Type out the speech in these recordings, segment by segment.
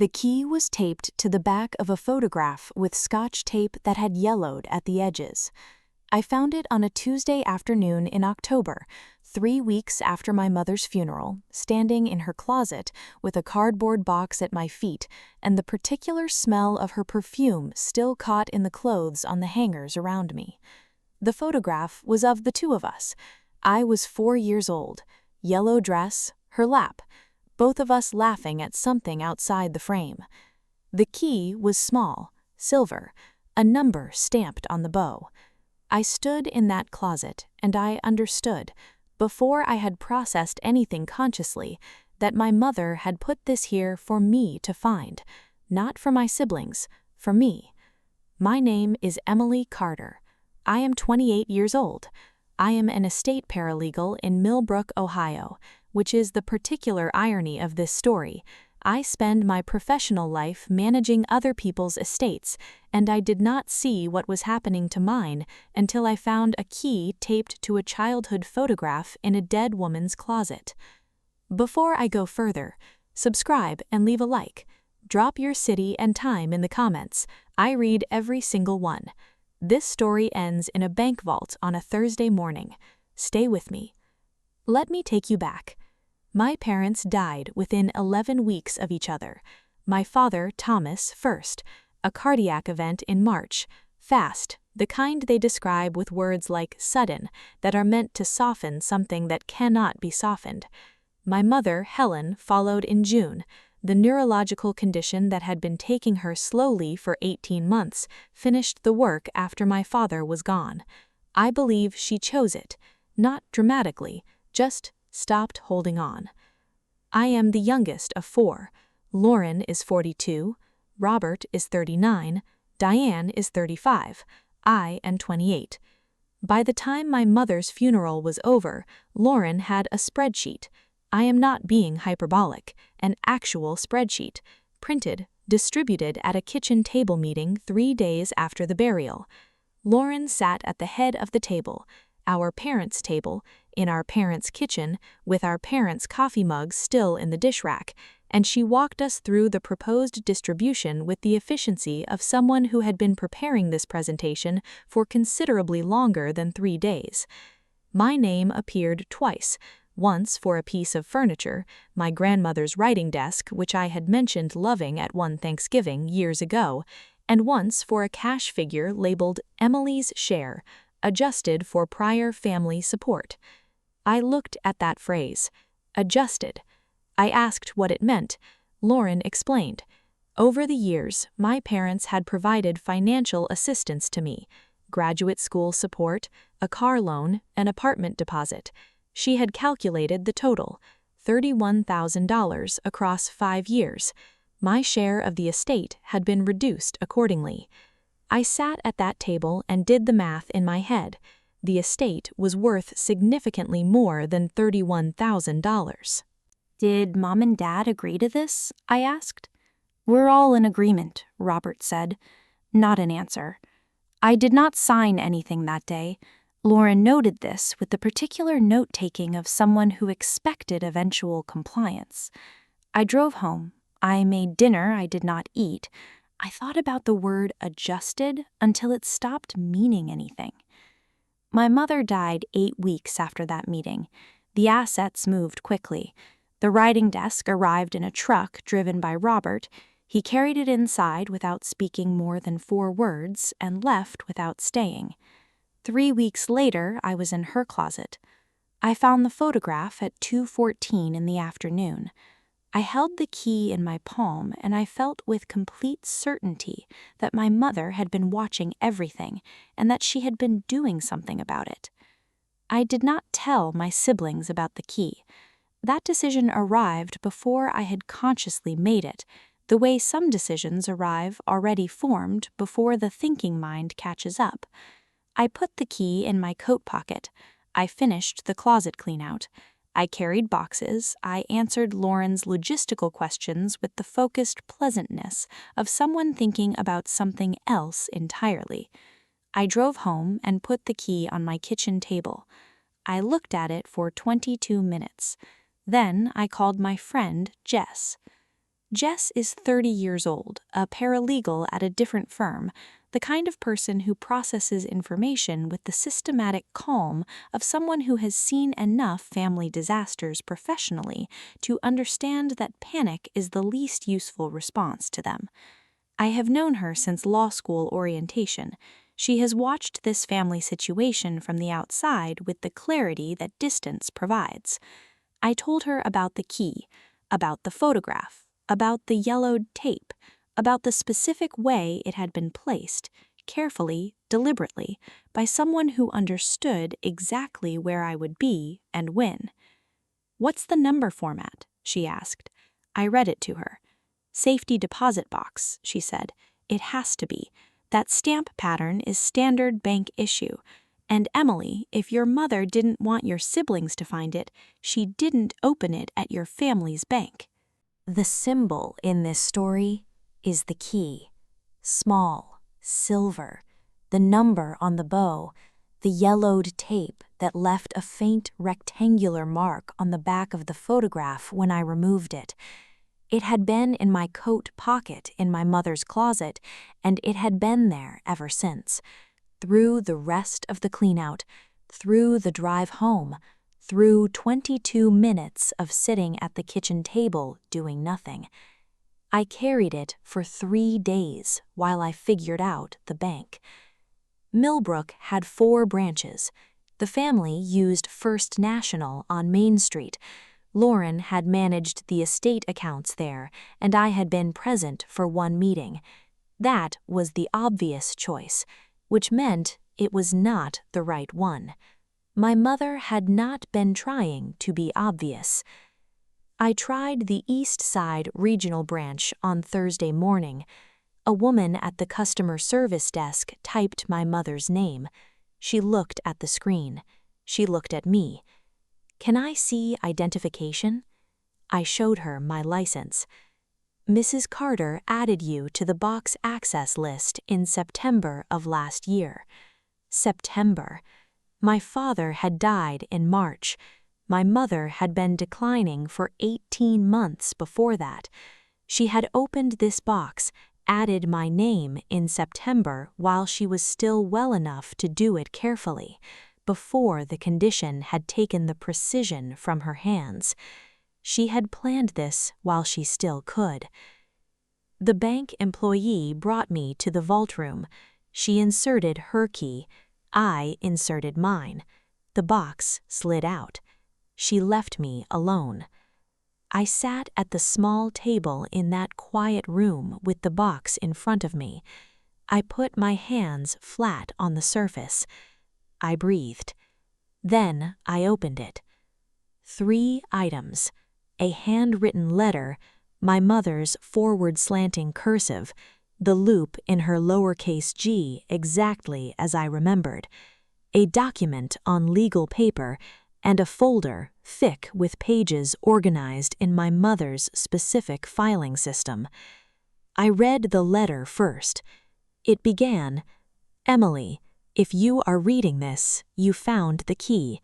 The key was taped to the back of a photograph with Scotch tape that had yellowed at the edges. I found it on a Tuesday afternoon in October, 3 weeks after my mother's funeral, standing in her closet with a cardboard box at my feet and the particular smell of her perfume still caught in the clothes on the hangers around me. The photograph was of the two of us. I was 4 years old, yellow dress, her lap, both of us laughing at something outside the frame. The key was small, silver, a number stamped on the bow. I stood in that closet and I understood, before I had processed anything consciously, that my mother had put this here for me to find, not for my siblings, for me. My name is Emily Carter. I am 28 years old. I am an estate paralegal in Millbrook, Ohio, which is the particular irony of this story. I spend my professional life managing other people's estates, and I did not see what was happening to mine until I found a key taped to a childhood photograph in a dead woman's closet. Before I go further, subscribe and leave a like. Drop your city and time in the comments. I read every single one. This story ends in a bank vault on a Thursday morning. Stay with me. Let me take you back. My parents died within 11 weeks of each other. My father, Thomas, first, a cardiac event in March, fast, the kind they describe with words like sudden, that are meant to soften something that cannot be softened. My mother, Helen, followed in June. The neurological condition that had been taking her slowly for 18 months finished the work after my father was gone. I believe she chose it, not dramatically, just stopped holding on. I am the youngest of 4. Lauren is 42, Robert is 39, Diane is 35, I am 28. By the time my mother's funeral was over, Lauren had a spreadsheet. I am not being hyperbolic, an actual spreadsheet, printed, distributed at a kitchen table meeting 3 days after the burial. Lauren sat at the head of the table, our parents' table, in our parents' kitchen, with our parents' coffee mugs still in the dish rack, and she walked us through the proposed distribution with the efficiency of someone who had been preparing this presentation for considerably longer than 3 days. My name appeared twice, once for a piece of furniture, my grandmother's writing desk, which I had mentioned loving at one Thanksgiving years ago, and once for a cash figure labeled Emily's Share, adjusted for prior family support. I looked at that phrase, adjusted. I asked what it meant. Lauren explained. Over the years, my parents had provided financial assistance to me, graduate school support, a car loan, an apartment deposit. She had calculated the total, $31,000 across 5 years. My share of the estate had been reduced accordingly. I sat at that table and did the math in my head. The estate was worth significantly more than $31,000. Did Mom and Dad agree to this? I asked. We're all in agreement, Robert said. Not an answer. I did not sign anything that day. Lauren noted this with the particular note-taking of someone who expected eventual compliance. I drove home. I made dinner I did not eat. I thought about the word adjusted until it stopped meaning anything. My mother died 8 weeks after that meeting. The assets moved quickly. The writing desk arrived in a truck driven by Robert. He carried it inside without speaking more than 4 words and left without staying. 3 weeks later, I was in her closet. I found the photograph at 2:14 in the afternoon. I held the key in my palm and I felt with complete certainty that my mother had been watching everything and that she had been doing something about it. I did not tell my siblings about the key. That decision arrived before I had consciously made it, the way some decisions arrive already formed before the thinking mind catches up. I put the key in my coat pocket. I finished the closet clean-out. I carried boxes. I answered Lauren's logistical questions with the focused pleasantness of someone thinking about something else entirely. I drove home and put the key on my kitchen table. I looked at it for 22 minutes. Then I called my friend, Jess. Jess is 30 years old, a paralegal at a different firm, the kind of person who processes information with the systematic calm of someone who has seen enough family disasters professionally to understand that panic is the least useful response to them. I have known her since law school orientation. She has watched this family situation from the outside with the clarity that distance provides. I told her about the key, about the photograph, about the yellowed tape, about the specific way it had been placed, carefully, deliberately, by someone who understood exactly where I would be and when. "What's the number format?" she asked. I read it to her. "Safety deposit box," she said. "It has to be. That stamp pattern is standard bank issue. And Emily, if your mother didn't want your siblings to find it, she didn't open it at your family's bank." The symbol in this story is the key. Small, silver, the number on the bow, the yellowed tape that left a faint rectangular mark on the back of the photograph when I removed it. It had been in my coat pocket in my mother's closet, and it had been there ever since. Through the rest of the cleanout, through the drive home, through 22 minutes of sitting at the kitchen table doing nothing. I carried it for 3 days while I figured out the bank. Millbrook had 4 branches. The family used First National on Main Street. Lauren had managed the estate accounts there, and I had been present for one meeting. That was the obvious choice, which meant it was not the right one. My mother had not been trying to be obvious. I tried the East Side Regional Branch on Thursday morning. A woman at the customer service desk typed my mother's name. She looked at the screen. She looked at me. "Can I see identification?" I showed her my license. "Mrs. Carter added you to the box access list in September of last year." September. My father had died in March. My mother had been declining for 18 months before that. She had opened this box, added my name in September while she was still well enough to do it carefully, before the condition had taken the precision from her hands. She had planned this while she still could. The bank employee brought me to the vault room. She inserted her key. I inserted mine. The box slid out. She left me alone. I sat at the small table in that quiet room with the box in front of me. I put my hands flat on the surface. I breathed. Then I opened it. 3 items: a handwritten letter, my mother's forward-slanting cursive, the loop in her lowercase g exactly as I remembered, a document on legal paper, and a folder thick with pages organized in my mother's specific filing system. I read the letter first. It began, "Emily, if you are reading this, you found the key.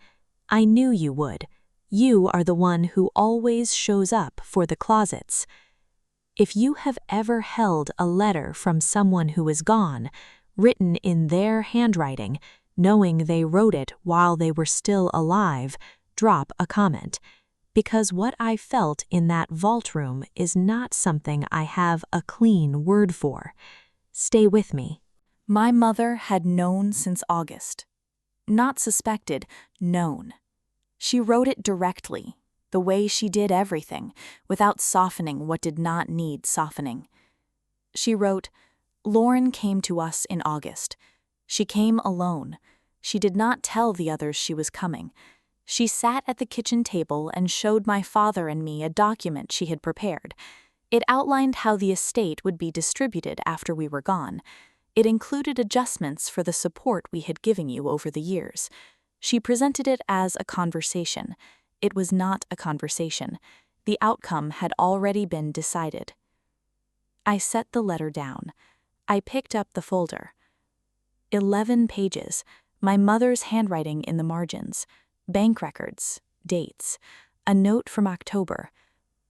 I knew you would. You are the one who always shows up for the closets." If you have ever held a letter from someone who is gone, written in their handwriting, knowing they wrote it while they were still alive, drop a comment. Because what I felt in that vault room is not something I have a clean word for. Stay with me. My mother had known since August. Not suspected, known. She wrote it directly, the way she did everything, without softening what did not need softening. She wrote, "Lauren came to us in August. She came alone. She did not tell the others she was coming. She sat at the kitchen table and showed my father and me a document she had prepared. It outlined how the estate would be distributed after we were gone. It included adjustments for the support we had given you over the years. She presented it as a conversation. It was not a conversation. The outcome had already been decided." I set the letter down. I picked up the folder. 11 pages, my mother's handwriting in the margins, bank records, dates, a note from October.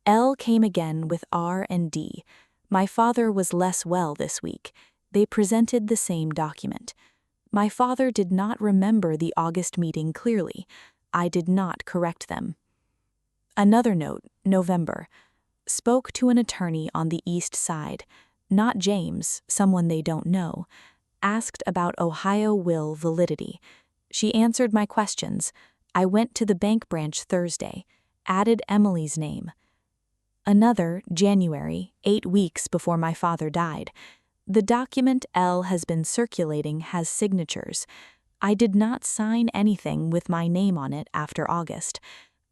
L came again with R and D. My father was less well this week. They presented the same document. My father did not remember the August meeting clearly. I did not correct them. Another note, November. Spoke to an attorney on the East Side. Not James, someone they don't know. Asked about Ohio will validity. She answered my questions. I went to the bank branch Thursday. Added Emily's name. Another, January, 8 weeks before my father died. The document L has been circulating has signatures. I did not sign anything with my name on it after August.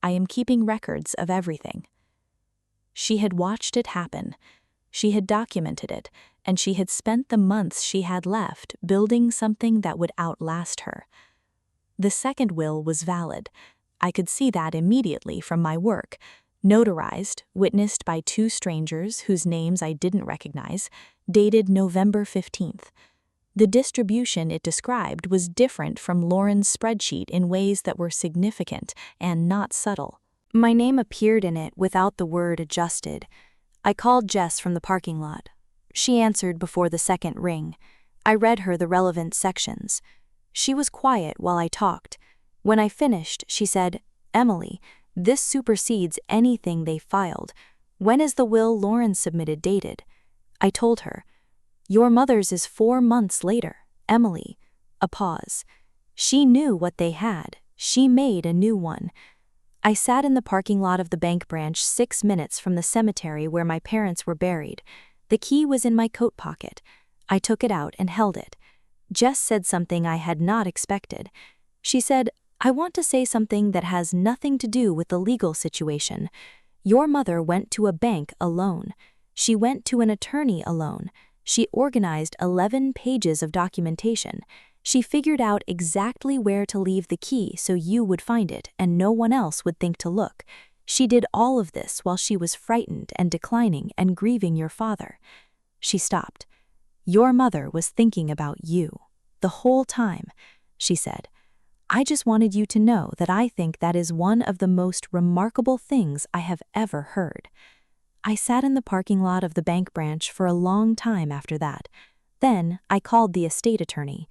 I am keeping records of everything. She had watched it happen. She had documented it, and she had spent the months she had left building something that would outlast her. The second will was valid. I could see that immediately from my work. Notarized, witnessed by 2 strangers whose names I didn't recognize, dated November 15th. The distribution it described was different from Lauren's spreadsheet in ways that were significant and not subtle. My name appeared in it without the word adjusted. I called Jess from the parking lot. She answered before the second ring. I read her the relevant sections. She was quiet while I talked. When I finished, she said, "Emily, this supersedes anything they filed. When is the will Lauren submitted dated?" I told her. "Your mother's is 4 months later, Emily." A pause. She knew what they had. She made a new one. I sat in the parking lot of the bank branch 6 minutes from the cemetery where my parents were buried. The key was in my coat pocket. I took it out and held it. Jess said something I had not expected. She said, "I want to say something that has nothing to do with the legal situation. Your mother went to a bank alone. She went to an attorney alone. She organized 11 pages of documentation. She figured out exactly where to leave the key so you would find it and no one else would think to look. She did all of this while she was frightened and declining and grieving your father." She stopped. "Your mother was thinking about you. The whole time," she said. "I just wanted you to know that I think that is one of the most remarkable things I have ever heard." I sat in the parking lot of the bank branch for a long time after that. Then I called the estate attorney.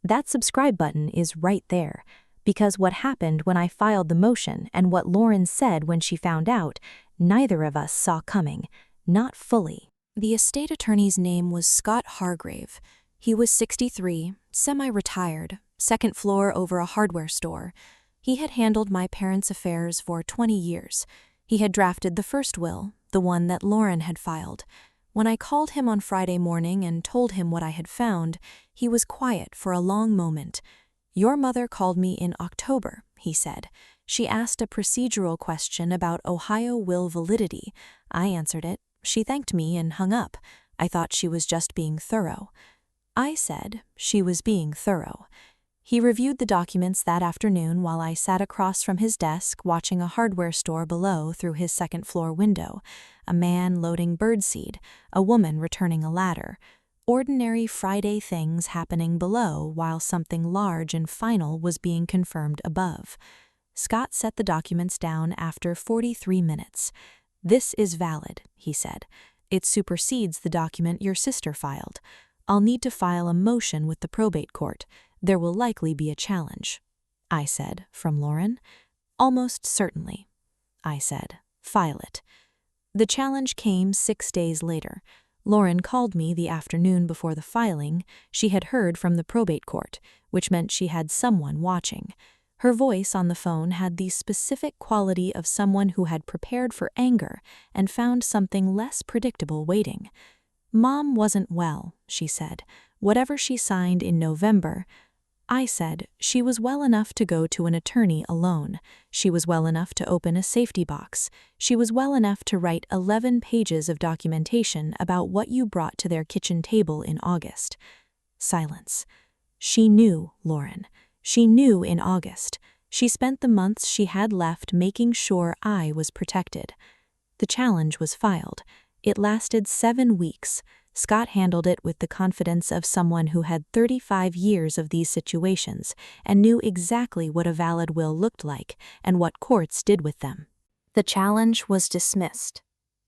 That subscribe button is right there, because what happened when I filed the motion and what Lauren said when she found out, neither of us saw coming, not fully. The estate attorney's name was Scott Hargrave. He was 63, semi-retired, second floor over a hardware store. He had handled my parents' affairs for 20 years. He had drafted the first will, the one that Lauren had filed. When I called him on Friday morning and told him what I had found, he was quiet for a long moment. "Your mother called me in October," he said. "She asked a procedural question about Ohio will validity. I answered it. She thanked me and hung up. I thought she was just being thorough." I said she was being thorough. He reviewed the documents that afternoon while I sat across from his desk watching a hardware store below through his second-floor window. A man loading birdseed, a woman returning a ladder. Ordinary Friday things happening below while something large and final was being confirmed above. Scott set the documents down after 43 minutes. "This is valid," he said. "It supersedes the document your sister filed. I'll need to file a motion with the probate court. There will likely be a challenge." I said, "From Lauren?" "Almost certainly." I said, "File it." The challenge came 6 days later. Lauren called me the afternoon before the filing. She had heard from the probate court, which meant she had someone watching. Her voice on the phone had the specific quality of someone who had prepared for anger and found something less predictable waiting. "Mom wasn't well," she said. "Whatever she signed in November." I said she was well enough to go to an attorney alone. She was well enough to open a safety box. She was well enough to write 11 pages of documentation about what you brought to their kitchen table in August. Silence. She knew, Lauren. She knew in August. She spent the months she had left making sure I was protected. The challenge was filed. It lasted 7 weeks. Scott handled it with the confidence of someone who had 35 years of these situations and knew exactly what a valid will looked like and what courts did with them. The challenge was dismissed.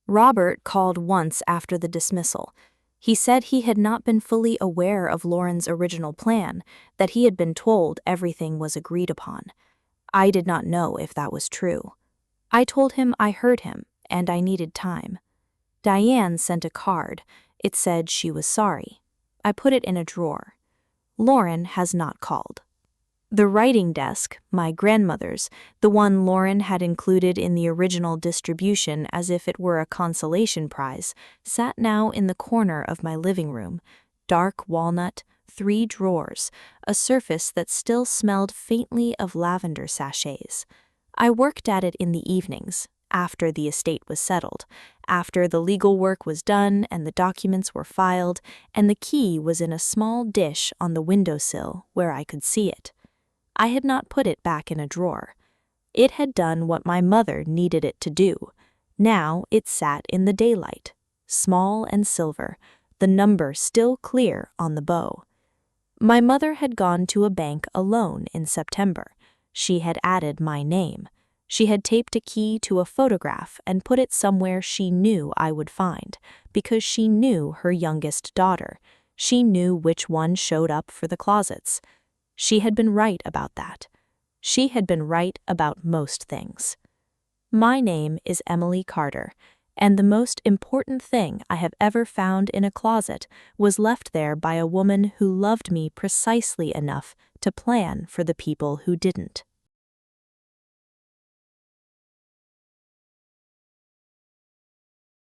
Robert called once after the dismissal. He said he had not been fully aware of Lauren's original plan, that he had been told everything was agreed upon. I did not know if that was true. I told him I heard him, and I needed time. Diane sent a card. It said she was sorry. I put it in a drawer. Lauren has not called. The writing desk, my grandmother's, the one Lauren had included in the original distribution as if it were a consolation prize, sat now in the corner of my living room. Dark walnut, 3 drawers, a surface that still smelled faintly of lavender sachets. I worked at it in the evenings, after the estate was settled, after the legal work was done and the documents were filed, and the key was in a small dish on the windowsill where I could see it. I had not put it back in a drawer. It had done what my mother needed it to do. Now it sat in the daylight, small and silver, the number still clear on the bow. My mother had gone to a bank alone in September. She had added my name. She had taped a key to a photograph and put it somewhere she knew I would find, because she knew her youngest daughter. She knew which one showed up for the closets. She had been right about that. She had been right about most things. My name is Emily Carter, and the most important thing I have ever found in a closet was left there by a woman who loved me precisely enough to plan for the people who didn't.